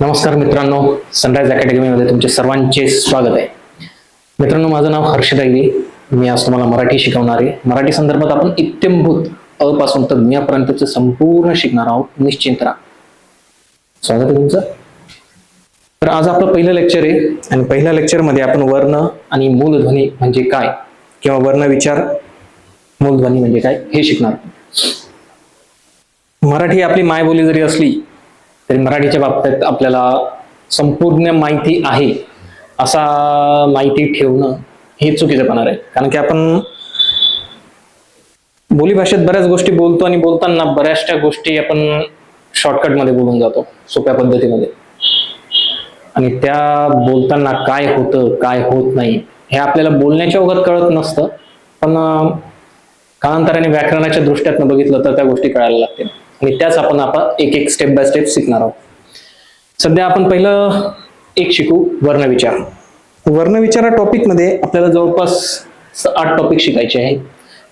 नमस्कार मित्रांनो, सनराइज अकॅडमीमध्ये तुमचे सर्वांचे स्वागत आहे. मित्रांनो, माझं नाव हर्ष दैवी. मी आज तुम्हाला मराठी शिकवणार आहे. मराठी संदर्भात आपण इत्यंभूत अ पासून तर ज्ञापर्यंतचं संपूर्ण शिकणार आहोत. निश्चिंत राहा. स्वागत आहे तुमचं. तर आज आपलं पहिलं लेक्चर आहे आणि पहिल्या लेक्चरमध्ये आपण वर्ण आणि मूलध्वनी म्हणजे काय किंवा वर्ण विचार मूलध्वनी म्हणजे काय हे शिकणार. मराठी आपली मायबोली जरी असली तरी मराठीच्या बाबतीत आपल्याला संपूर्ण माहिती आहे असा माहिती ठेवणं हे चुकीचं होणार आहे. कारण की आपण बोलीभाषेत बऱ्याच गोष्टी बोलतो आणि बोलताना बऱ्याचशा गोष्टी आपण शॉर्टकट मध्ये बोलून जातो, सोप्या पद्धतीमध्ये. आणि त्या बोलताना काय होतं काय होत नाही हे आपल्याला बोलण्याच्या ओघात कळत नसतं, पण कालांतराने व्याकरणाच्या दृष्ट्यातनं बघितलं तर त्या गोष्टी कळायला लागतील आणि त्याच आपण एक एक स्टेप बाय स्टेप शिकणार आहोत. सध्या आपण पहिलं एक शिकू वर्णविचार. वर्णविचार टॉपिक मध्ये आपल्याला जवळपास 8 टॉपिक शिकायचे आहेत.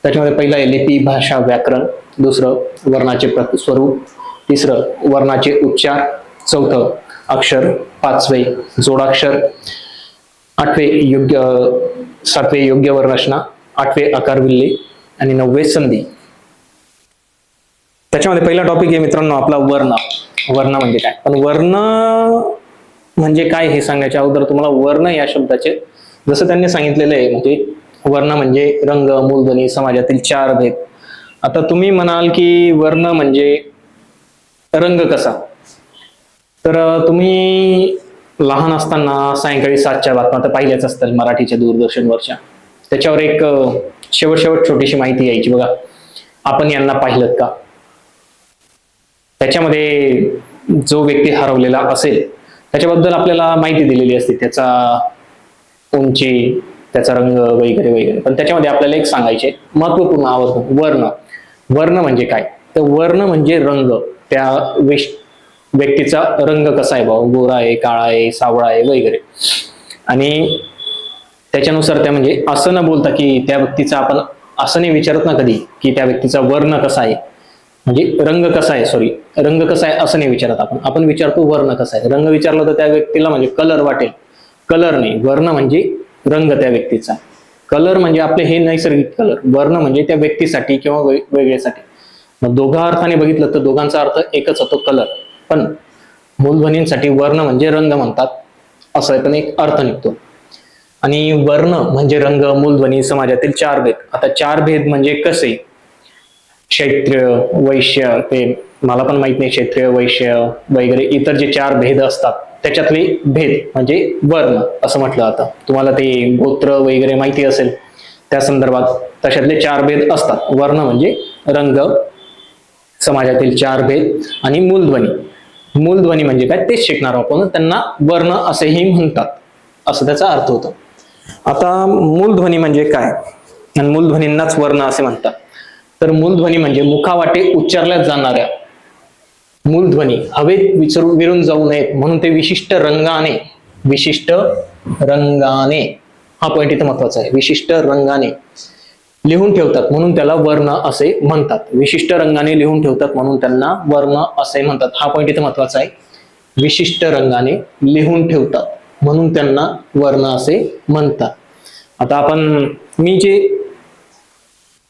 त्याच्यामध्ये पहिलं आहे लिपी, भाषा, व्याकरण. दुसरं वर्णाचे स्वरूप. तिसरं वर्णाचे उच्चार. चौथं अक्षर. 5वे जोडाक्षर. 7वे योग्य वर्णरचना. 8वे आकारविल्ले आणि 9वे संधी. त्याच्यामध्ये पहिला टॉपिक आहे मित्रांनो आपला वर्ण. वर्ण म्हणजे काय? पण वर्ण म्हणजे काय हे सांगायच्या अगोदर तुम्हाला वर्ण या शब्दाचे जसं त्यांनी सांगितलेलं आहे, म्हणजे वर्ण म्हणजे रंग, मूलध्वनी, समाजातील 4 भेद. आता तुम्ही म्हणाल की वर्ण म्हणजे रंग कसा? तर तुम्ही लहान असताना सायंकाळी 7च्या बातम्या तर पाहिल्याच असतील मराठीच्या दूरदर्शनवरच्या. त्याच्यावर एक शेवट छोटीशी माहिती यायची बघा, आपण यांना पाहिलं का? त्याच्यामध्ये जो व्यक्ती हरवलेला असेल त्याच्याबद्दल आपल्याला माहिती दिलेली असते, त्याचा उंची, त्याचा रंग वगैरे वगैरे. पण त्याच्यामध्ये आपल्याला एक सांगायचे महत्वपूर्ण आवर्तन वर्ण. वर्ण म्हणजे काय? तर वर्ण म्हणजे रंग. त्या व्यक्तीचा रंग कसा आहे, भाऊ गोरा आहे, काळा आहे, सावळा आहे वगैरे. आणि त्याच्यानुसार त्या म्हणजे असं न बोलता की त्या व्यक्तीचा आपण असं नाही विचारत ना कधी की त्या व्यक्तीचा वर्ण कसा आहे, म्हणजे रंग कसा आहे, रंग कसा आहे असं नाही विचारत आपण विचारतो वर्ण कसा आहे. रंग विचारलं तर त्या व्यक्तीला म्हणजे कलर वाटेल, कलर नाही. वर्ण म्हणजे रंग त्या व्यक्तीचा. कलर म्हणजे आपले हे नैसर्गिक कलर. वर्ण म्हणजे त्या व्यक्तीसाठी किंवा वेगळ्यासाठी. मग दोघा अर्थाने बघितलं तर दोघांचा अर्थ एकच होतो, कलर. पण मूलध्वनींसाठी वर्ण म्हणजे रंग म्हणतात असं पण एक अर्थ निघतो. आणि वर्ण म्हणजे रंग, मूलध्वनी, समाजातील 4 भेद. आता 4 भेद म्हणजे कसे? क्षत्रिय, वैश्य, ते मला पण माहित नाही, क्षत्रिय, वैश्य वगैरे इतर जे 4 भेद असतात त्याच्यातले भेद म्हणजे वर्ण असं म्हटलं जातं. तुम्हाला ते गोत्र वगैरे माहिती असेल त्या संदर्भात तशातले 4 भेद असतात. वर्ण म्हणजे रंग, समाजातील 4 भेद आणि मूलध्वनी. मूलध्वनी म्हणजे काय तेच शिकणार आपण. त्यांना वर्ण असेही म्हणतात असं त्याचा अर्थ होतो. आता मूलध्वनी म्हणजे काय आणि मूलध्वनींनाच वर्ण असे म्हणतात. तर मूलध्वनी म्हणजे मुखावाटे उच्चारल्या जाणाऱ्या मूलध्वनी हवेत विरून जाऊ नयेत म्हणून ते विशिष्ट रंगाने, हा पॉइंट इथं महत्वाचा आहे, विशिष्ट रंगाने लिहून ठेवतात म्हणून त्याला वर्ण असे म्हणतात. विशिष्ट रंगाने लिहून ठेवतात म्हणून त्यांना वर्ण असे म्हणतात. हा पॉइंट इथं महत्वाचा आहे. विशिष्ट रंगाने लिहून ठेवतात म्हणून त्यांना वर्ण असे म्हणतात. आता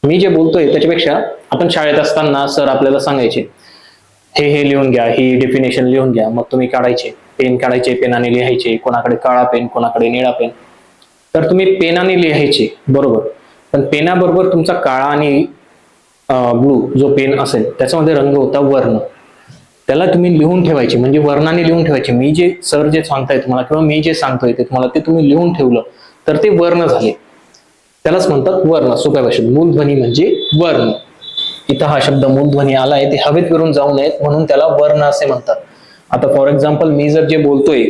मी जे बोलतोय त्याच्यापेक्षा आपण शाळेत असताना सर आपल्याला सांगायचे हे लिहून घ्या, ही डेफिनेशन लिहून घ्या. मग तुम्ही पेन काढायचे, पेनाने लिहायचे. कोणाकडे काळा पेन, कोणाकडे निळा पेन. तर तुम्ही पेनाने लिहायचे बरोबर, पण पेनाबरोबर तुमचा काळा आणि ब्लू जो पेन असेल त्याच्यामध्ये रंग होता वर्ण. त्याला तुम्ही लिहून ठेवायचे, म्हणजे वर्णाने लिहून ठेवायचे. मी जे सर जे सांगताय तुम्हाला किंवा मी जे सांगतोय ते तुम्हाला, ते तुम्ही लिहून ठेवलं तर ते वर्ण झाले. त्यालाच म्हणतात वर्ण सोप्या भाषेत. मूलध्वनी म्हणजे वर्ण. इथं हा शब्द मूलध्वनी आलाय, ते हवेत विरून जाऊ नयेत म्हणून त्याला वर्ण असे म्हणतात. आता फॉर एक्झाम्पल मी जर जे बोलतोय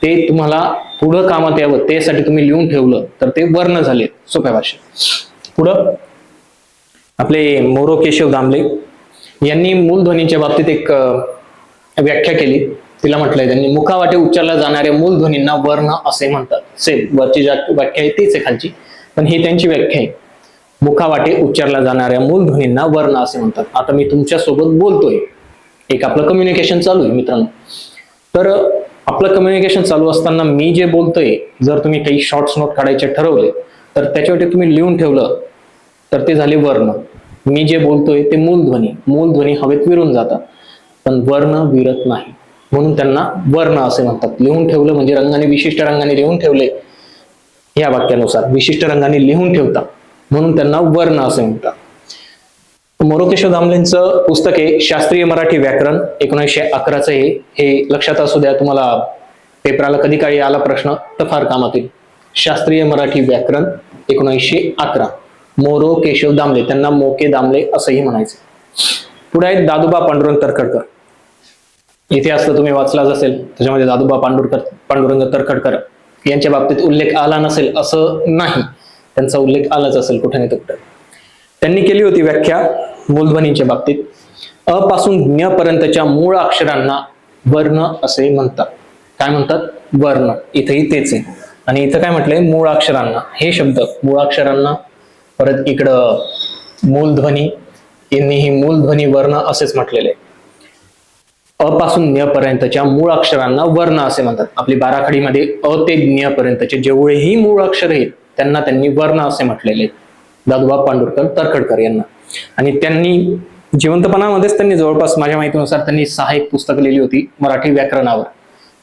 ते तुम्हाला पुढं कामात यावं त्यासाठी तुम्ही लिहून ठेवलं तर ते वर्ण झाले सोप्या भाषेत. पुढं आपले मोरो केशव दामले यांनी मूलध्वनीच्या बाबतीत एक व्याख्या केली. तिला म्हटलंय त्यांनी, मुखावाटे उच्चारल्या जाणाऱ्या मूलध्वनींना वर्ण असे म्हणतात. सेम वरची व्याख्या आहे तीच आहे खालची, पण ही त्यांची व्याख्या आहे. मुखावाटे उच्चारल्या जाणाऱ्या मूलध्वनींना वर्ण असे म्हणतात. आता मी तुमच्या सोबत बोलतोय, एक आपलं कम्युनिकेशन चालू आहे मित्रांनो. तर आपलं कम्युनिकेशन चालू असताना मी जे बोलतोय, जर तुम्ही काही शॉर्ट्स नोट काढायचे ठरवले तर त्याच्यावरती तुम्ही लिहून ठेवलं तर ते झाले वर्ण. मी जे बोलतोय ते मूलध्वनी. मूलध्वनी हवेत विरून जातात पण वर्ण विरत नाही, म्हणून त्यांना वर्ण असे म्हणतात. लिहून ठेवलं म्हणजे रंगाने, विशिष्ट रंगाने लिहून ठेवले, या वाक्यानुसार विशिष्ट रंगाने लिहून ठेवतात म्हणून त्यांना वर्ण असे म्हणतात. मोरोकेशव दामलेंचं पुस्तक आहे शास्त्रीय मराठी व्याकरण, 1911च आहे. हे लक्षात असू द्या, तुम्हाला पेपराला कधी काळी आला प्रश्न तर फार कामात येईल. शास्त्रीय मराठी व्याकरण 1911, मोरो केशव दामले, त्यांना मोके दामले असंही म्हणायचे. पुढे आहेत दादोबा पांडुरंग तरखडकर. इतिहास तर तुम्ही वाचलाच असेल, त्याच्यामध्ये दादोबा पांडुरंग तरखडकर यांच्या बाबतीत उल्लेख आला नसेल असं नाही, त्यांचा उल्लेख आलाच असेल कुठे नाही कुठे. त्यांनी केली होती व्याख्या मूलध्वनीच्या बाबतीत. अ पासून ज्ञ पर्यंतच्या मूळ अक्षरांना वर्ण असे म्हणतात. काय म्हणतात? वर्ण. इथेही तेच आहे. आणि इथं काय म्हटलंय? मूळ अक्षरांना. हे शब्द मूळाक्षरांना, परत इकडं मूलध्वनी, यांनीही मूलध्वनी वर्ण असेच म्हटलेले. अ पासून ज्ञ पर्यंतच्या मूळ अक्षरांना वर्ण असे म्हणतात. आपली बाराखडीमध्ये अ ते ज्ञ पर्यंतचे जेवढेही मूळ अक्षर आहेत त्यांना त्यांनी वर्ण असे म्हटलेले, दादोबा पांडुरंग तरखडकर यांना. आणि त्यांनी जिवंतपणामध्येच त्यांनी जवळपास माझ्या माहितीनुसार त्यांनी 6 एक पुस्तकं लिहिली होती मराठी व्याकरणावर.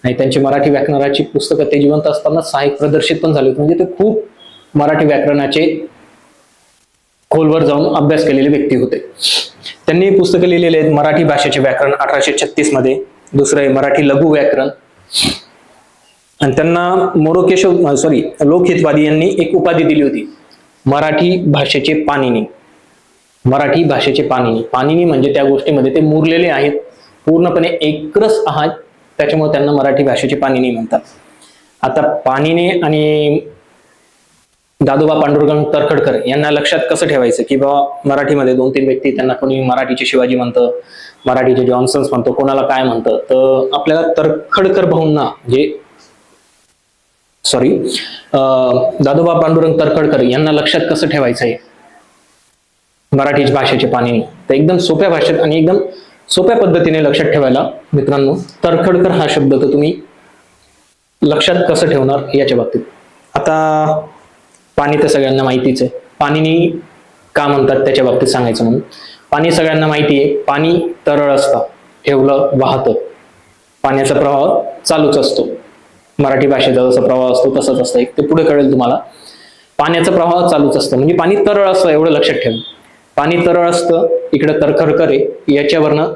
आणि त्यांची मराठी व्याकरणाची पुस्तकं ते जिवंत असताना 6 एक प्रदर्शित पण झाली होती. म्हणजे ते खूप मराठी व्याकरणाचे खोलवर जाऊन अभ्यास केलेले व्यक्ती होते. त्यांनी पुस्तकं लिहिलेले आहेत. मराठी भाषेचे व्याकरण 1836 मध्ये, दुसरं आहे मराठी लघु व्याकरण. आणि त्यांना लोकहितवादी यांनी एक उपाधी दिली होती, मराठी भाषेचे पाणिनी. मराठी भाषेचे पाणिनी. पाणिनी म्हणजे त्या गोष्टीमध्ये ते मुरलेले आहेत, पूर्णपणे एकरस आहात, त्याच्यामुळे त्यांना मराठी भाषेचे पाणिनी म्हणतात. आता पाणिनी आणि दादोबा पांडुरंग तरखडकर यांना लक्षात कसं ठेवायचं की बाबा मराठीमध्ये 2-3 व्यक्ती, त्यांना कोणी मराठीचे शिवाजी म्हणतं, मराठीचे जॉन्सन्स म्हणतो, कोणाला काय म्हणतं. तर आपल्याला तरखडकर भाऊंना दादोबा पांडुरंग तरखडकर यांना लक्षात कसं ठेवायचं आहे मराठी भाषेचे पाणिनी, तर एकदम सोप्या भाषेत आणि एकदम सोप्या पद्धतीने लक्षात ठेवायला मित्रांनो, तरखडकर हा शब्द तर तुम्ही लक्षात कसं ठेवणार याच्या बाबतीत. आता पाणी तर सगळ्यांना माहितीच आहे. पाणिनी का म्हणतात त्याच्या बाबतीत सांगायचं म्हणून. पाणी सगळ्यांना माहिती आहे, पाणी तरळ असतं, ठेवलं वाहतं. पाण्याचा प्रवाह चालूच असतो. मराठी भाषेचा जसा प्रवाह असतो तसंच असतं, ते पुढे कळेल तुम्हाला. पाण्याचा प्रवाह चालूच असतं म्हणजे पाणी तरळ असतं, एवढं लक्षात ठेवा. पाणी तरळ असतं, इकडे तरखडकर आहे, याच्यावरनं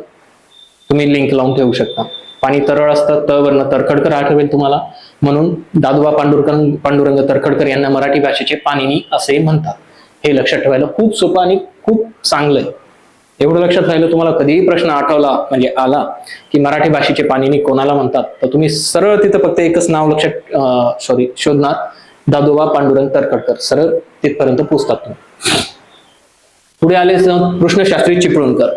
तुम्ही लिंक लावून ठेवू शकता. पाणी तरळ असतं, त वरनं तरखडकर आठवेल तुम्हाला, म्हणून दादोबा पांडुरंग तरखडकर यांना मराठी भाषेचे पाणिनी असे म्हणतात. हे लक्षात ठेवायला खूप सोपं आणि खूप चांगलं आहे. एवढं लक्षात राहिलं, तुम्हाला कधीही प्रश्न आठवला म्हणजे आला की मराठी भाषेचे पाणिनी कोणाला म्हणतात, तर तुम्ही सरळ तिथं फक्त एकच नाव शोधणार, दादोबा पांडुरंग तरखडकर. सरळ तिथपर्यंत पोहोचतात. पुढे आले कृष्णशास्त्री चिपळूणकर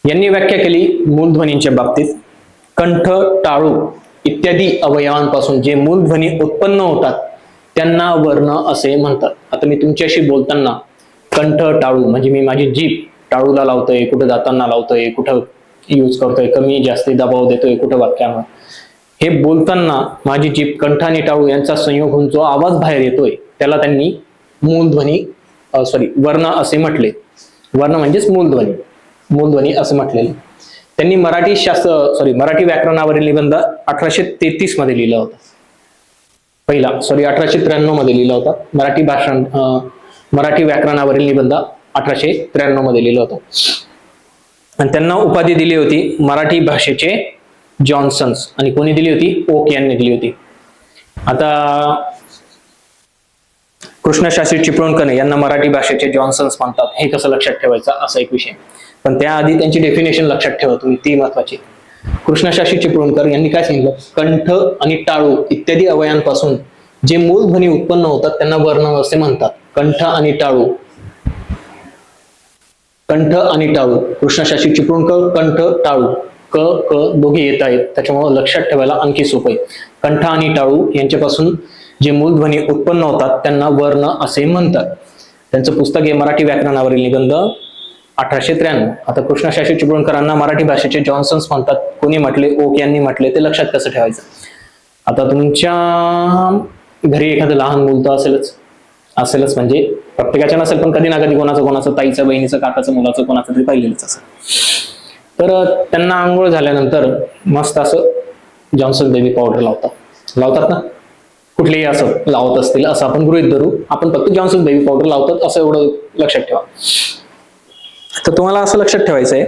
यांनी व्याख्या केली मूलध्वनींच्या बाबतीत. कंठ, टाळू इत्यादी अवयवांपासून जे मूलध्वनी उत्पन्न होतात त्यांना वर्ण असे म्हणतात. आता मी तुमच्याशी बोलताना कंठ, टाळू म्हणजे मी माझी जीभ टाळूला लावतोय, कुठं जाताना लावतोय, कुठं यूज करतोय, कमी जास्ती दबाव देतोय कुठं वाक्यावर, हे बोलताना माझी जीभ, कंठ आणि टाळू यांचा संयोग होऊन जो आवाज बाहेर येतोय त्याला त्यांनी वर्ण असे म्हटले. वर्ण म्हणजेच मूलध्वनी असं म्हटलेले. त्यांनी मराठी व्याकरणावरील निबंध 1833 मध्ये लिहिला होता. 1893 मध्ये लिहिला होता. मराठी व्याकरणावरील निबंध 1893 मध्ये लिहिला होता. आणि त्यांना उपाधी दिली होती मराठी भाषेचे जॉन्सन्स. आणि कोणी दिली होती? ओक यांनी दिली होती. आता कृष्णशास्त्री चिपळूणकर यांना मराठी भाषेचे जॉन्सन्स म्हणतात, हे कसं लक्षात ठेवायचं असा एक विषय. पण त्याआधी त्यांची डेफिनेशन लक्षात ठेवा तुम्ही, ती महत्वाची. कृष्णशास्त्री चिपळूणकर यांनी काय सांगितलं? कंठ आणि टाळू इत्यादी अवयांपासून जे मूलध्वनी उत्पन्न होतात त्यांना वर्ण असे म्हणतात. कंठ आणि टाळू. कृष्णशास्त्री चिपळूणकर, कंठ, टाळू, क दोघे येत आहेत, त्याच्यामुळे लक्षात ठेवायला आणखी सोपं आहे. कंठ आणि टाळू यांच्यापासून जे मूलध्वनी उत्पन्न होतात त्यांना वर्ण असे म्हणतात. त्यांचं पुस्तक आहे मराठी व्याकरणावरील निबंध 1893. आता कृष्णशास्त्री चिपळूणकरांना मराठी भाषेचे जॉन्सन्स म्हणतात. कोणी म्हटले? ओक यांनी म्हटले. ते लक्षात कसं ठेवायचं? आता तुमच्या घरी एखादं लहान मूल तर असेलच म्हणजे प्रत्येकाच्या नसेल, पण कधी ना कधी कोणाचं ताईचं, बहिणीचं, काकाचं, मुलाचं, कोणाचं तरी पाहिलेलंच असेल. तर त्यांना आंघोळ झाल्यानंतर मस्त असं जॉन्सन बेबी पावडर लावतात ना. कुठलेही असं लावत असतील असं आपण गृहीत धरू. आपण फक्त जॉन्सन बेबी पावडर लावतात असं एवढं लक्षात ठेवा. तर तुम्हाला असं लक्षात ठेवायचं आहे,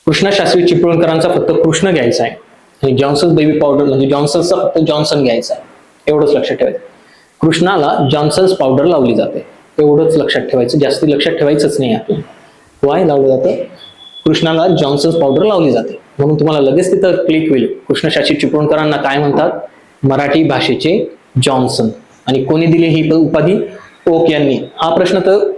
कृष्णशास्त्री चिपळूणकरांचा फक्त कृष्ण घ्यायचा आहे आणि जॉन्सन बेबी पावडर म्हणजे जॉन्सनचा फक्त जॉन्सन घ्यायचा आहे. एवढंच लक्षात ठेवायचं. कृष्णाला जॉन्सन्स पावडर लावली जाते, एवढंच लक्षात ठेवायचं. जास्ती लक्षात ठेवायचंच नाही आपल्याला. वाय लावलं जातं? कृष्णाला जॉन्सन्स पावडर लावली जाते. म्हणून तुम्हाला लगेच तिथं क्लिक होईल. कृष्णशास्त्री चिपळूणकरांना काय म्हणतात? मराठी भाषेचे जॉन्सन. आणि कोणी दिली ही उपाधी? ओक यांनी. हा प्रश्न तर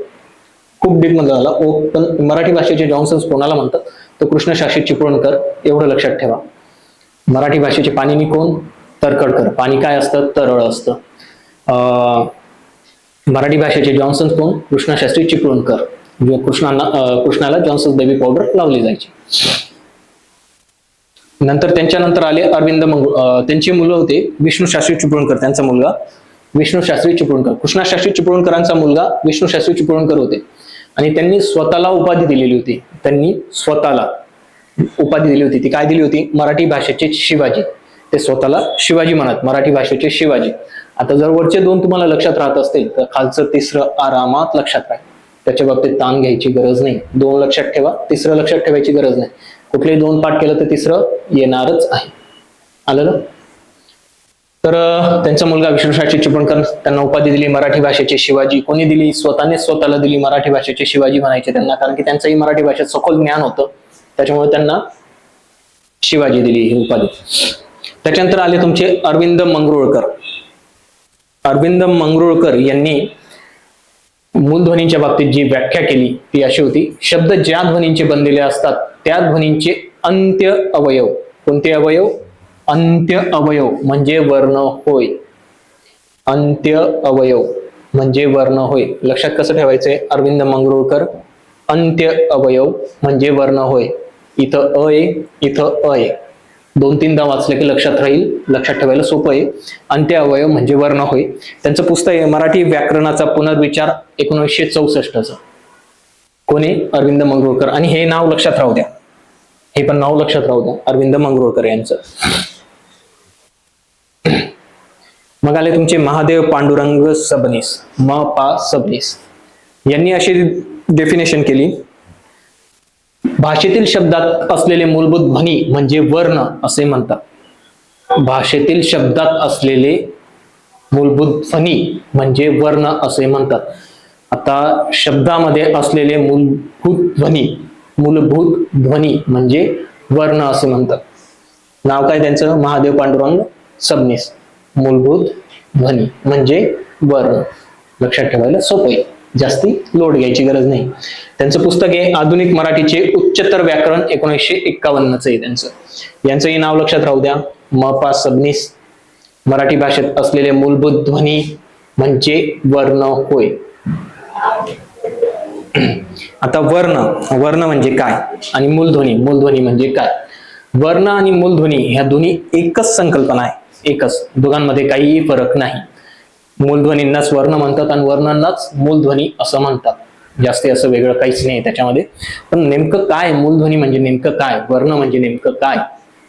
खूप डीप मध्ये झाला. ओक पण मराठी भाषेचे जॉन्सन्स कोणाला म्हणतात? तर कृष्णशास्त्री चिपळूणकर. एवढं लक्षात ठेवा. मराठी भाषेचे पाणिनी कोण? तरखडकर. पाणी काय असतं? तरळ असतं. मराठी भाषेचे जॉन्सन्स कोण? कृष्णशास्त्री चिपळूणकर. कृष्णाला जॉन्सन्स बेबी पावडर लावली जायची. नंतर त्यांच्यानंतर आले अरविंद त्यांची मुलं होते विष्णुशास्त्री चिपळूणकर. त्यांचा मुलगा विष्णुशास्त्री चिपळूणकर. कृष्णशास्त्री चिपळूणकरांचा मुलगा विष्णुशास्त्री चिपळूणकर होते आणि त्यांनी स्वतःला उपाधी दिलेली होती. ती काय दिली होती? मराठी भाषेचे शिवाजी. ते स्वतःला शिवाजी म्हणत. मराठी भाषेचे शिवाजी. आता जर वरचे दोन तुम्हाला लक्षात राहत असतील तर खालचं तिसरं आरामात लक्षात राहील. त्याच्या बाबतीत ताण घ्यायची गरज नाही. 2 लक्षात ठेवा, तिसरं लक्षात ठेवायची गरज नाही. कुठलेही 2 पाठ केलं तर तिसरं येणारच आहे. आलं ना? तर त्यांचा मुलगा विष्णुशास्त्री चिपळूणकर, त्यांना उपाधी दिली मराठी भाषेचे शिवाजी. कोणी दिली? स्वतःला दिली. मराठी भाषेचे शिवाजी म्हणायचे त्यांना, कारण की त्यांचंही मराठी भाषेत सखोल ज्ञान होतं. त्याच्यामुळे त्यांना शिवाजी दिली ही उपाधी. त्याच्यानंतर आले तुमचे अरविंद मंगरुळकर. अरविंद मंगरुळकर यांनी मूलध्वनींच्या बाबतीत जी व्याख्या केली ती अशी होती: शब्द ज्या ध्वनींचे बनलेले असतात त्या ध्वनींचे अंत्य अवयव. कोणते अवयव? अंत्य अवयव म्हणजे वर्ण होय. अंत्य अवयव म्हणजे वर्ण होय. लक्षात कसं ठेवायचंय? अरविंद मंगरुळकर. अंत्य अवयव म्हणजे वर्ण होय. इथं अ आहे, इथं अ आहे. 2-3दा वाचलं की लक्षात राहील. लक्षात ठेवायला सोपं आहे. अंत्य अवयव म्हणजे वर्ण होय. त्यांचं पुस्तक आहे मराठी व्याकरणाचा पुनर्विचार 1964चं. कोणी? अरविंद मंगरुळकर. आणि हे नाव लक्षात राहू द्या. हे पण नाव लक्षात राहू द्या, अरविंद मंगरुळकर यांचं. मग आले तुमचे महादेव पांडुरंग सबनीस. सबनीस यांनी अशी डेफिनेशन केली: भाषेतील शब्दात असलेले मूलभूत ध्वनी म्हणजे वर्ण असे म्हणतात. भाषेतील शब्दात असलेले मूलभूत ध्वनी म्हणजे वर्ण असे म्हणतात. आता शब्दामध्ये असलेले मूलभूत ध्वनी म्हणजे वर्ण असे म्हणतात. नाव काय त्यांचं? महादेव पांडुरंग सबनीस. मूलभूत ध्वनी म्हणजे वर्ण. लक्षात ठेवायला सोपं आहे, जास्ती लोड घ्यायची गरज नाही. त्यांचं पुस्तक आहे आधुनिक मराठीचे उच्चतर व्याकरण 1951चं आहे त्यांचं. यांचंही नाव लक्षात राहू द्या, सबनीस. मराठी भाषेत असलेले मूलभूत ध्वनी म्हणजे वर्ण होय. आता वर्ण म्हणजे काय आणि मूलध्वनी म्हणजे काय? वर्ण आणि मूलध्वनी ह्या दोन्ही एकच संकल्पना आहे. एकच. दोघांमध्ये काहीही फरक नाही. मूलध्वनींनाच वर्ण म्हणतात आणि वर्णांनाच मूलध्वनी असं म्हणतात. जास्ती असं वेगळं काहीच नाही त्याच्यामध्ये. पण नेमकं काय मूलध्वनी म्हणजे नेमकं काय, वर्ण म्हणजे नेमकं काय?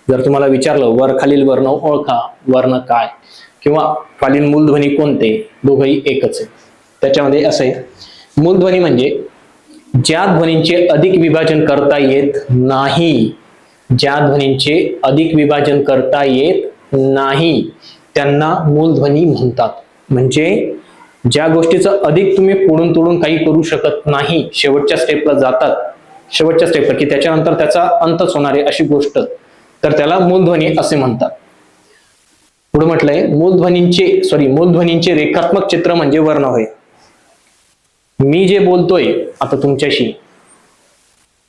जर तुम्हाला विचारलं वर खालील वर्ण ओळखा, वर्ण काय किंवा खालील मूलध्वनी कोणते, दोघंही एकच आहे. त्याच्यामध्ये असं आहे, मूलध्वनी म्हणजे ज्या ध्वनींचे अधिक विभाजन करता येत नाही, ज्या ध्वनींचे अधिक विभाजन करता येत नाही त्यांना मूलध्वनी म्हणतात. म्हणजे ज्या गोष्टीचं अधिक तुम्ही पुढून तोडून काही करू शकत नाही, शेवटच्या स्टेपला जातात, शेवटच्या स्टेपला की त्याच्यानंतर त्याचा अंतच होणार आहे अशी गोष्ट, तर त्याला मूलध्वनी असे म्हणतात. पुढे म्हटलंय मूलध्वनींचे रेखात्मक चित्र म्हणजे वर्ण होय. मी जे बोलतोय आता तुमच्याशी,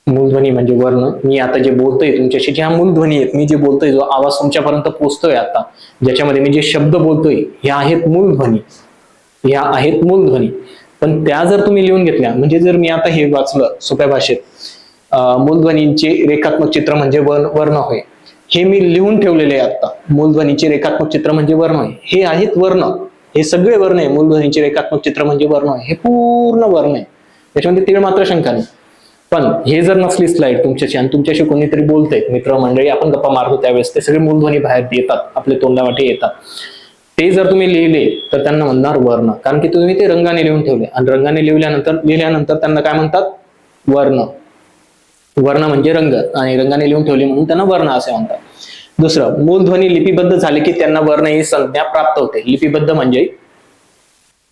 मूलध्वनी म्हणजे वर्ण. मी आता जे बोलतोय तुमच्याशी, ज्या मूलध्वनी आहेत, मी जे बोलतोय, जो आवाज तुमच्यापर्यंत पोहोचतोय आता, ज्याच्यामध्ये मी जे शब्द बोलतोय, ह्या आहेत मूलध्वनी. ह्या आहेत मूलध्वनी. पण त्या जर तुम्ही लिहून घेतल्या, म्हणजे जर मी आता हे वाचलं सोप्या भाषेत, मूलध्वनींचे रेखात्मक चित्र म्हणजे वर्ण होय, हे मी लिहून ठेवलेले आहे आता. मूलध्वनीचे रेखात्मक चित्र म्हणजे वर्ण होय, हे आहेत वर्ण, हे सगळे वर्ण आहे. मूलध्वनीचे रेखात्मक चित्र म्हणजे वर्ण होय, हे पूर्ण वर्ण आहे, त्याच्यामध्ये तीळ मात्र शंका नाही. पण हे जर नसली स्लाइड तुमच्याशी आणि तुमच्याशी कोणीतरी बोलतंय, मित्र मंडळी, आपण गप्पा मारतो त्यावेळेस ते सगळे मूलध्वनी बाहेर येतात, आपले तोंडावाटे येतात, ते जर तुम्ही लिहिले तर त्यांना म्हणणार वर्ण, कारण की तुम्ही ते रंगाने लिहून ठेवले, आणि रंगाने लिहिल्यानंतर त्यांना काय म्हणतात? वर्ण. वर्ण म्हणजे रंग, आणि रंगाने लिहून ठेवले म्हणून त्यांना वर्ण असे म्हणतात. दुसरं, मूलध्वनी लिपिबद्ध झाले की त्यांना वर्ण ही संज्ञा प्राप्त होते. लिपिबद्ध म्हणजे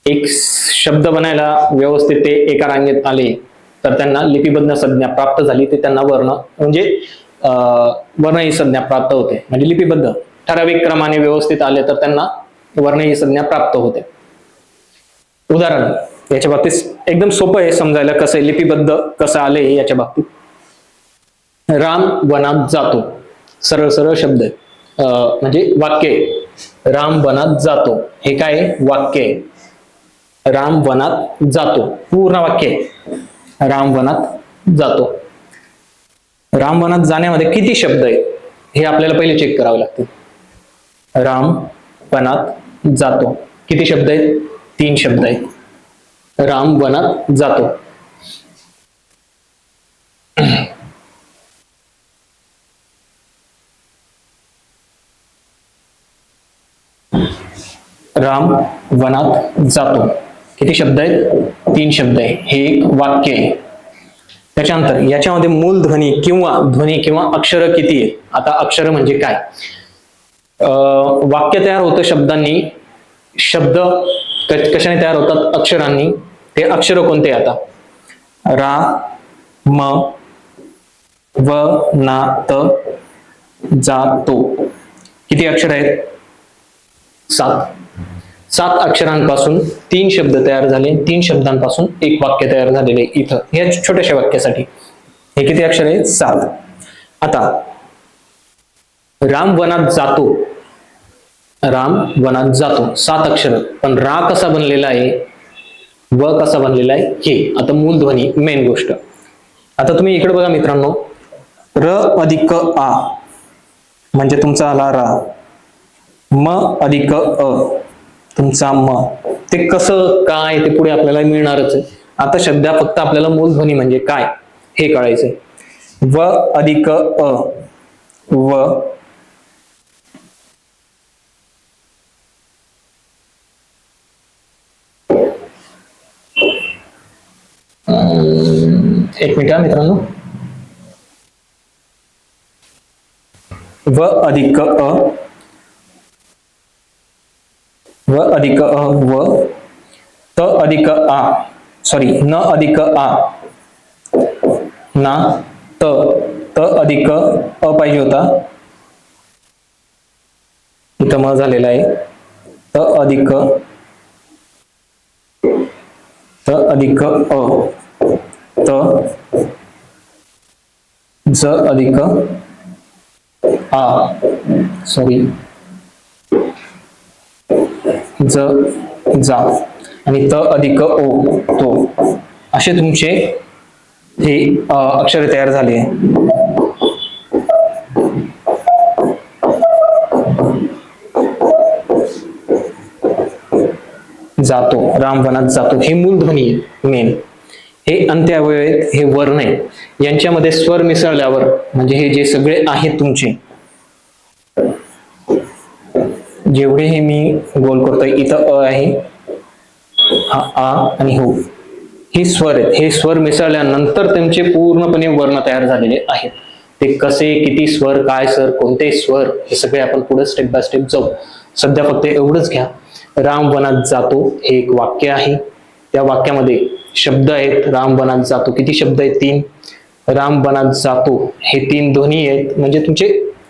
एक शब्द बनायला व्यवस्थित ते एका रांगेत आले तर त्यांना लिपिबद्ध संज्ञा प्राप्त झाली, ते त्यांना वर्ण म्हणजे वर्ण ही संज्ञा प्राप्त होते. म्हणजे लिपिबद्ध ठराविक क्रमाने व्यवस्थित आले तर त्यांना वर्ण ही संज्ञा प्राप्त होते. उदाहरण याच्या बाबतीत एकदम सोपं आहे समजायला, कसं आहे लिपिबद्ध कसं आले याच्या बाबतीत. राम वनात जातो, सरळ सरळ शब्द आहे, म्हणजे वाक्य आहे. राम वनात जातो, हे काय वाक्य आहे. राम वनात जातो पूर्ण वाक्य आहे. राम वनात जातो. राम वनात जाण्यामध्ये किती शब्द आहेत हे आपल्याला पहिले चेक करावे लागतील. राम वनात जातो किती शब्द आहेत? 3 शब्द आहेत. राम वनात जातो. राम वनात जातो किती शब्द आहेत? 3 शब्द आहे. हे एक वाक्य आहे. त्याच्यानंतर याच्यामध्ये मूलध्वनी किंवा ध्वनी किंवा अक्षर किती आहेत? आता अक्षर म्हणजे काय? वाक्य तयार होतं शब्दांनी. शब्द कशाने तयार होतात? अक्षरांनी. ते अक्षर कोणते? आता रा, म, व, ना, त, जा, तो. किती अक्षर आहेत? 7 अक्षरांपासून 3 शब्द तयार झाले. 3 शब्दांपासून एक वाक्य तयार झालेले इथं या छोट्याशा वाक्यासाठी. हे किती अक्षर आहे? 7. आता राम वनात जातो. राम वनात जातो 7 अक्षर. पण रा कसा बनलेला आहे, व कसा बनलेला आहे, हे आता मूलध्वनी मेन गोष्ट. आता तुम्ही इकडे बघा मित्रांनो, र अधिक आ म्हणजे तुमचा आला रा, म अधिक अ तुमचा म. ते कसं काय ते पुढे आपल्याला मिळणारच आहे. आता सध्या फक्त आपल्याला मूलध्वनी म्हणजे काय हे कळायचंय. व अधिक अ, व, एक मिनिट मित्रांनो, व अधिक अ, व अधिक अ, व, त अधिक आ, सॉरी न अधिक आ, ना, त अधिक अ पाहिजे होता, इथं म झालेला आहे. त अधिक अ, त, ज अधिक आ, सॉरी ज, जा, आणि त अधिक ओ, तो. असे तुमचे हे अक्षरे तयार झाले. जातो, राम वनात जातो, हे मूलध्वनी आहे मेन. हे अंत्यावय हे वर्ण आहे. यांच्यामध्ये स्वर मिसळल्यावर म्हणजे हे जे सगळे आहेत तुमचे, जेवढे हे मी गोल करतोय, इथं अ आहे, हा आ आणि हो, हे स्वर आहेत. हे स्वर मिसळल्यानंतर त्यांचे पूर्णपणे वर्ण तयार झालेले आहेत. ते कसे, किती स्वर, काय स्वर, कोणते स्वर, हे सगळे आपण पुढे स्टेप बाय स्टेप जाऊ. सध्या फक्त एवढंच घ्या. राम वनात जातो हे एक वाक्य आहे. त्या वाक्यामध्ये शब्द आहेत. राम वनात जातो किती शब्द आहेत? 3. राम वनात जातो हे 3 ध्वनी आहेत, म्हणजे तुमचे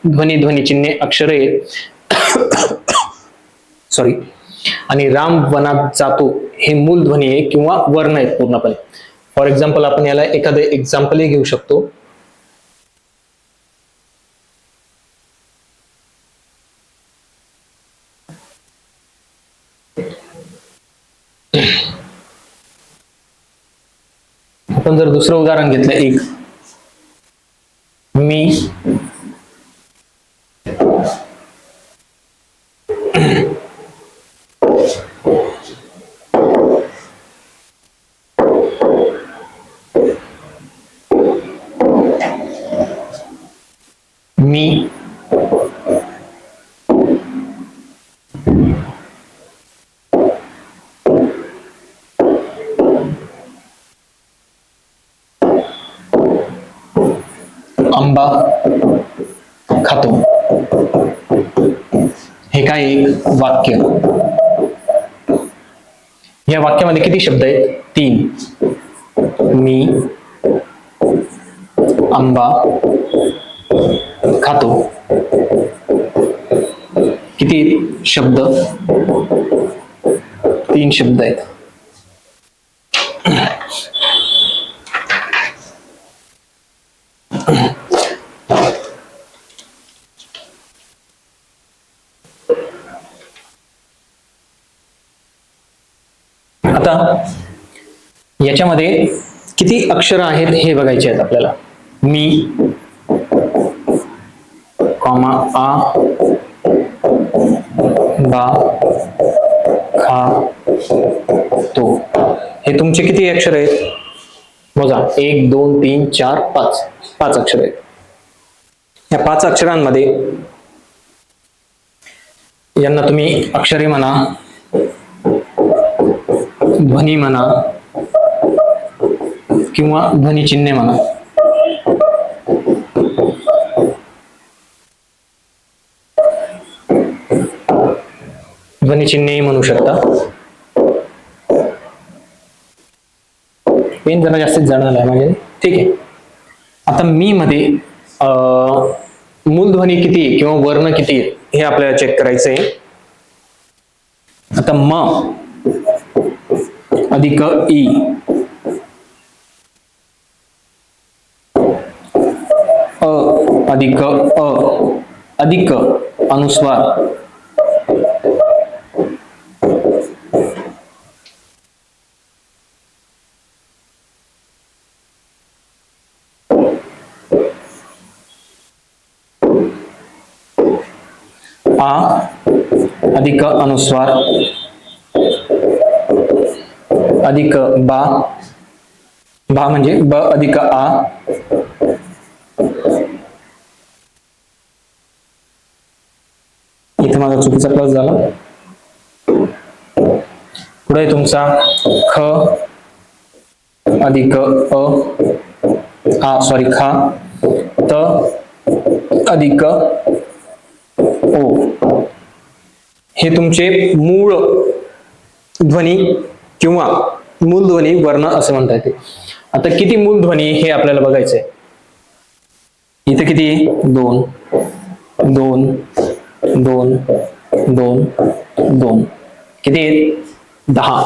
ध्वनी चिन्हे अक्षर आहेत. सॉरी. आणि राम वनात जातो हे मूलध्वनी आहे किंवा वर्ण आहेत पूर्णपणे. फॉर एक्झाम्पल आपण याला एखादं एक्झाम्पलही घेऊ शकतो. आपण जर दुसरं उदाहरण घेतलं, एक मी मी आंबा खातो. हे काय एक वाक्य. या वाक्यामध्ये किती शब्द आहेत? 3. मी आंबा खातो. किती शब्द? 3 शब्द आहेत. आता याच्यामध्ये किती अक्षर आहेत हे बघायचे आहेत आपल्याला. मी कॉमा आ बा खा तो. हे तुमचे किती अक्षर आहेत? मोजा. 1 2 3 4 5. 5 अक्षर आहेत. या 5 अक्षरांमध्ये यांना तुम्ही अक्षरे म्हणा, ध्वनी म्हणा किंवा ध्वनी चिन्हे म्हणा. ध्वनी चिन्हे म्हणू शकता. पेन जरा जास्तीत जाणार आहे माझे. ठीक आहे. आता मी मध्ये मूलध्वनी किती किंवा वर्ण किती हे आपल्याला चेक करायचंय. आता म अधिक ई, अ अधिक अ अधिक अनुस्वार, आ अधिक अनुस्वार अधिक बा, बा म्हणजे ब अधिक आ, इथे माझा चुकीचा प्लस झाला. पुढे तुमचा ख अधिक सॉरी खा, त अधिक ओ. हे तुमचे मूळ ध्वनी किंवा मूल ध्वनी वर्ण असं म्हणता येते. आता किती मूल ध्वनी हे आपल्याला बघायचंय. इथे किती? 2 2 2 2 2. किती आहेत? 10.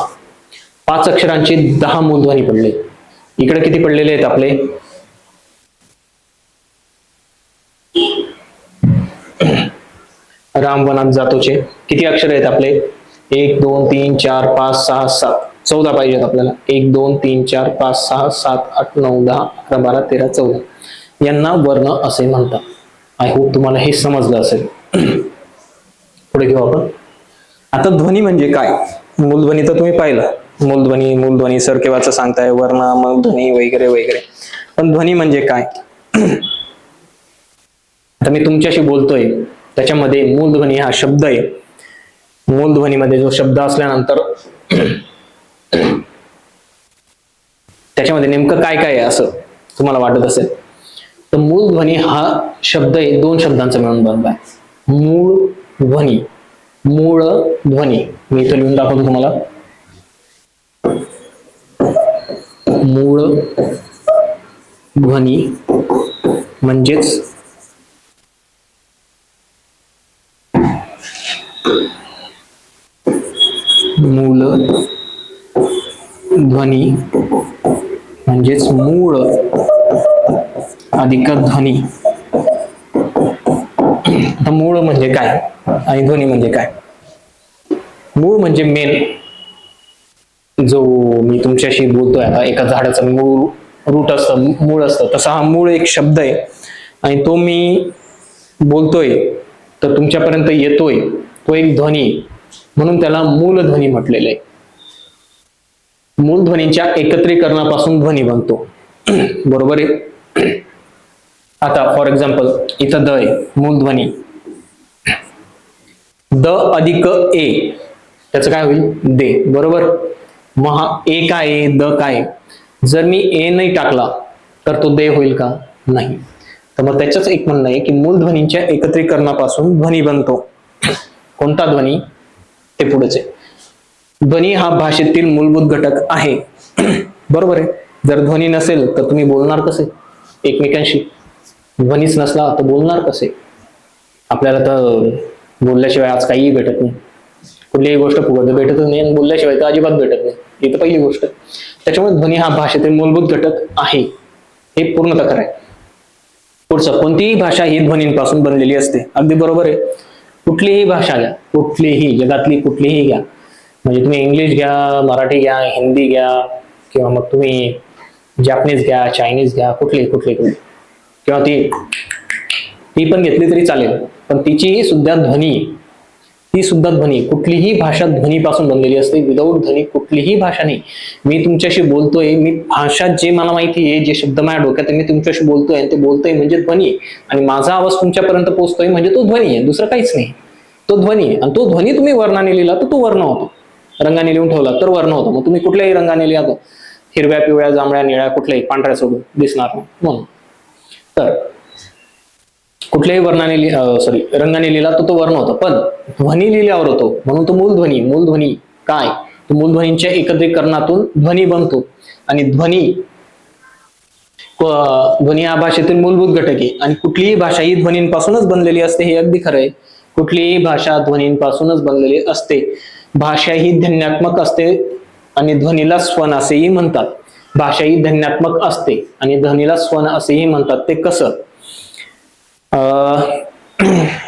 5 अक्षरांचे 10 मूलध्वनी पडले. इकडे किती पडलेले आहेत आपले? राम वनात जातोचे किती अक्षर आहेत आपले? 1 2 3 4 5 6 7. 14 पाहिजेत आपल्याला. 1 2 3 4 5 6 7 8 9 10 11 12 13 14. यांना वर्ण असे म्हणतात. आय होप तुम्हाला हे समजलं असेल. पुढे घेऊ आपण. आता ध्वनी म्हणजे काय? मूलध्वनी तर तुम्ही पाहिलं. मूलध्वनी सर केव्हाचं सांगताय, वर्ण, मूलध्वनी वगैरे वगैरे. पण ध्वनी म्हणजे काय? आता मी तुमच्याशी बोलतोय त्याच्यामध्ये मूलध्वनी हा शब्द आहे. मूलध्वनीमध्ये जो शब्द असल्यानंतर त्याच्यामध्ये नेमकं काय काय आहे असं तुम्हाला वाटत असेल तर मूलध्वनी हा शब्द आहे 2 शब्दांचा मिळून बनलाय. मूळ ध्वनी, मूळ ध्वनी. मी इथं लिहून दाखवतो तुम्हाला. मूळ ध्वनी म्हणजेच मूल ध्वनी म्हणजेच मूळ अधिक ध्वनी. आता मूळ म्हणजे काय आणि ध्वनी म्हणजे काय? मूळ म्हणजे मेन, जो मी तुमच्याशी बोलतोय आता, एका झाडाचं मूळ रूट असतं, मूळ असतं, तसा हा मूळ एक शब्द आहे आणि तो मी बोलतोय तर तुमच्यापर्यंत येतोय, तो एक ध्वनी, म्हणून त्याला मूलध्वनी म्हटलेलं आहे. मूलध्वनींच्या एकत्रीकरणापासून ध्वनी बनतो. बरोबर आहे. आता फॉर एक्झाम्पल इथं द आहे, मूलध्वनी द अधिक ए, त्याचं काय होईल? दे. बरोबर. मग हा ए काय आहे, द काय? जर मी ए नाही टाकला तर तो दे होईल का? नाही. तर मग त्याचंच एक म्हणणं आहे की मूलध्वनींच्या एकत्रीकरणापासून ध्वनी बनतो. कोणता ध्वनी? ते पुढेच आहे. ध्वनी हा भाषेतील मूलभूत घटक आहे. बरोबर आहे. जर ध्वनी नसेल तर तुम्ही बोलणार कसे एकमेकांशी? ध्वनीच नसला तर बोलणार कसे? आपल्याला तर बोलल्याशिवाय आज काहीही भेटत नाही, कुठलीही गोष्ट फुकट भेटतच नाही आणि बोलल्याशिवाय तर अजिबात भेटत नाही. ही तर पहिली गोष्ट. त्याच्यामुळे ध्वनी हा भाषेतील मूलभूत घटक आहे, हे पूर्णतः खरं आहे. पुढचं, कोणतीही भाषा ही ध्वनींपासून बनलेली असते. अगदी बरोबर आहे. कुठलीही भाषा घ्या, कुठलीही, जगातली कुठलीही घ्या, म्हणजे तुम्ही इंग्लिश घ्या, मराठी घ्या, हिंदी घ्या, किंवा मग तुम्ही जॅपनीज घ्या, चायनीज घ्या, कुठली किंवा ती पण घेतली तरी चालेल, पण ती सुद्धा ध्वनी, कुठलीही भाषा ध्वनीपासून बनलेली असते. विदाऊट ध्वनी कुठलीही भाषा नाही. मी तुमच्याशी बोलतोय, मी भाषा जे मला माहिती आहे, जे शब्द माझ्या डोक्यात मी तुमच्याशी बोलतोय आणि ते बोलतोय म्हणजे ध्वनी, आणि माझा आवाज तुमच्यापर्यंत पोहोचतोय म्हणजे तो ध्वनी आहे, दुसरं काहीच नाही. तो ध्वनी आहे. आणि तो ध्वनी तुम्ही वर्णाने लिहिला तर तो वर्ण होतो, रंगाने लिहून ठेवला तर वर्ण होतो. मग तुम्ही कुठल्याही रंगाने लिहा, हिरव्या, पिवळ्या, जांभळ्या, निळ्या, कुठल्याही, पांढऱ्या सोडून दिसणार नाही म्हणून. तर कुठल्याही रंगाने लिहिला तर तो वर्ण होतो, पण ध्वनी लिहिल्यावर होतो म्हणून तो मूलध्वनी. मूलध्वनी काय? तो मूलध्वनींच्या एकत्रीकरणातून ध्वनी बनतो. आणि ध्वनी हा भाषेतील मूलभूत घटक आहे. आणि कुठलीही भाषा ही ध्वनींपासूनच बनलेली असते, हे अगदी खरं आहे. कुठलीही भाषा ध्वनींपासूनच बनलेली असते. भाषा ही ध्वन्यात्मक असते आणि ध्वनीला स्वन असेही म्हणतात. भाषा ही ध्वन्यात्मक असते आणि ध्वनीला स्वन असेही म्हणतात. ते कसं?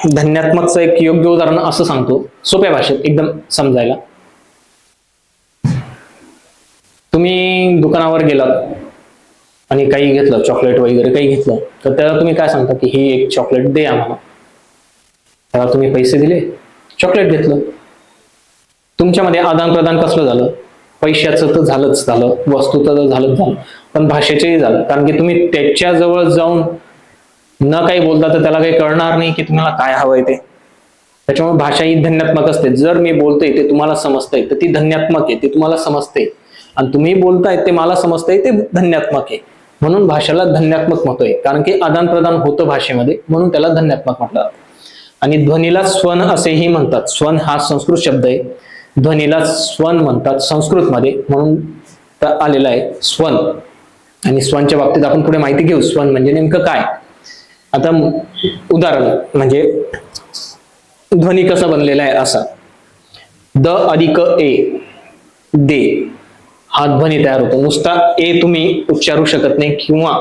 ध्वन्यात्मकचं एक योग्य उदाहरण असं सांगतो, सोप्या भाषेत एकदम समजायला. तुम्ही दुकानावर गेलात आणि काही घेतलं, चॉकलेट वगैरे काही घेतलं, तर त्याला तुम्ही काय सांगता की ही एक चॉकलेट दे आम्हाला. त्याला तुम्ही पैसे दिले, चॉकलेट घेतलं. तुमच्यामध्ये आदान प्रदान कसलं झालं? पैशाचं तर झालंच झालं, वस्तूचं तर झालंच झालं, पण भाषेचंही झालं. कारण की तुम्ही त्याच्या जवळ जाऊन न काही बोलता तर त्याला काही कळणार नाही की तुम्हाला काय हवंय ते. त्याच्यामुळे भाषा ही ध्वन्यात्मक असते. जर मी बोलतोय ते तुम्हाला समजतंय तर ती ध्वन्यात्मक आहे, ते तुम्हाला समजते. आणि तुम्ही बोलताय ते मला समजतंय, ते ध्वन्यात्मक आहे. म्हणून भाषेला ध्वन्यात्मक म्हणतोय, कारण की आदान प्रदान होतं भाषेमध्ये, म्हणून त्याला ध्वन्यात्मक म्हटलं. आणि ध्वनीला स्वन असेही म्हणतात. स्वन हा संस्कृत शब्द आहे. ध्वनीला स्वन म्हणतात संस्कृतमध्ये, म्हणून आलेला आहे स्वन. आणि स्वनच्या बाबतीत आपण पुढे माहिती घेऊ, स्वन म्हणजे नेमकं काय. आता उदाहरण म्हणजे ध्वनी कसा बनलेला आहे असा, द अधिक ए, दे, हा ध्वनी तयार होतो. नुसता ए तुम्ही उच्चारू शकत नाही, किंवा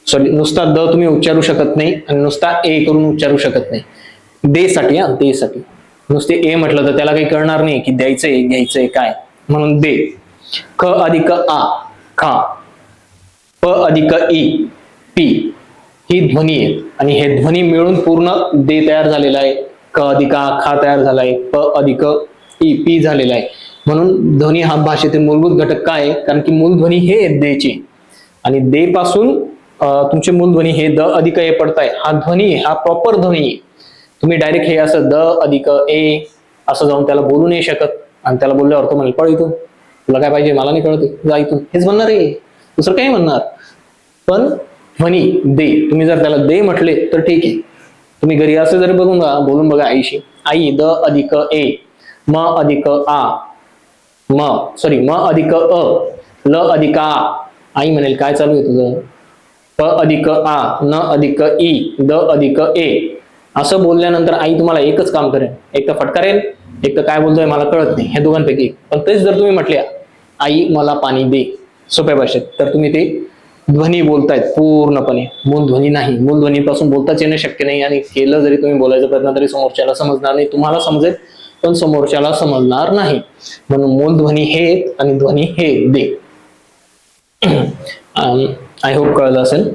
नुसता द तुम्ही उच्चारू शकत नाही आणि नुसता ए करून उच्चारू शकत नाही. दे साठी, दे साठी नुसते ए म्हटलं तर त्याला काही कळणार नाही की द्यायचंय घ्यायचंय काय, म्हणून दे. क अधिक आ, खा. प अधिक ई, पी, ही ध्वनी आहे. आणि हे ध्वनी मिळून पूर्ण दे तयार झालेला आहे. क अधिक आ, खा तयार झालाय. प अधिक ई, पी झालेला आहे. म्हणून ध्वनी हा भाषेतील मूलभूत घटक काय आहे? कारण की मूलध्वनी हे देचे, आणि दे पासून तुमचे मूलध्वनी हे द अधिक ए पडताय. हा ध्वनी, हा प्रॉपर ध्वनी आहे. तुम्ही डायरेक्ट हे असं द अधिक ए असं जाऊन त्याला बोलू नाही शकत. आणि त्याला बोलल्यावर तो म्हणेल पळ इथून, तुला काय पाहिजे मला नाही कळत, जा इथून, हेच म्हणणार आहे, दुसरं काही म्हणणार. पण ध्वनी दे, तुम्ही जर त्याला दे म्हटले तर ठीक आहे. तुम्ही घरी असं जरी बोलून बघा आईशी, आई द अधिक ए, म अधिक आ, म अधिक अ, ल अधिक आ. आई म्हणेल काय चालू आहे तुझं? प अधिक आ, न अधिक ई, द अधिक ए. असं बोलल्यानंतर आई तुम्हाला एकच काम करेल, एक तर फटकारेल, एक तर काय बोलतोय मला कळत नाही, हे दोघांपैकी. पण तेच जर तुम्ही म्हटले आई मला पाणी दे सोप्या भाषेत, तर तुम्ही ते ध्वनी बोलतायत पूर्णपणे. मूलध्वनी नाही, मूलध्वनीपासून बोलताच येणं शक्य नाही. आणि केलं जरी तुम्ही बोलायचा प्रयत्न तरी समोरच्याला समजणार नाही. तुम्हाला समजेल पण समोरच्याला समजणार नाही. म्हणून मूलध्वनी हे आणि ध्वनी हे दे. आय होप कळलं असेल.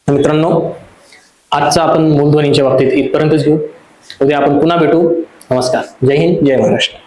मित्रांनो, आजचा आपण मूलध्वनीच्या बाबतीत इथपर्यंतच घेऊ. उद्या आपण पुन्हा भेटू. नमस्कार. जय हिंद, जय महाराष्ट्र.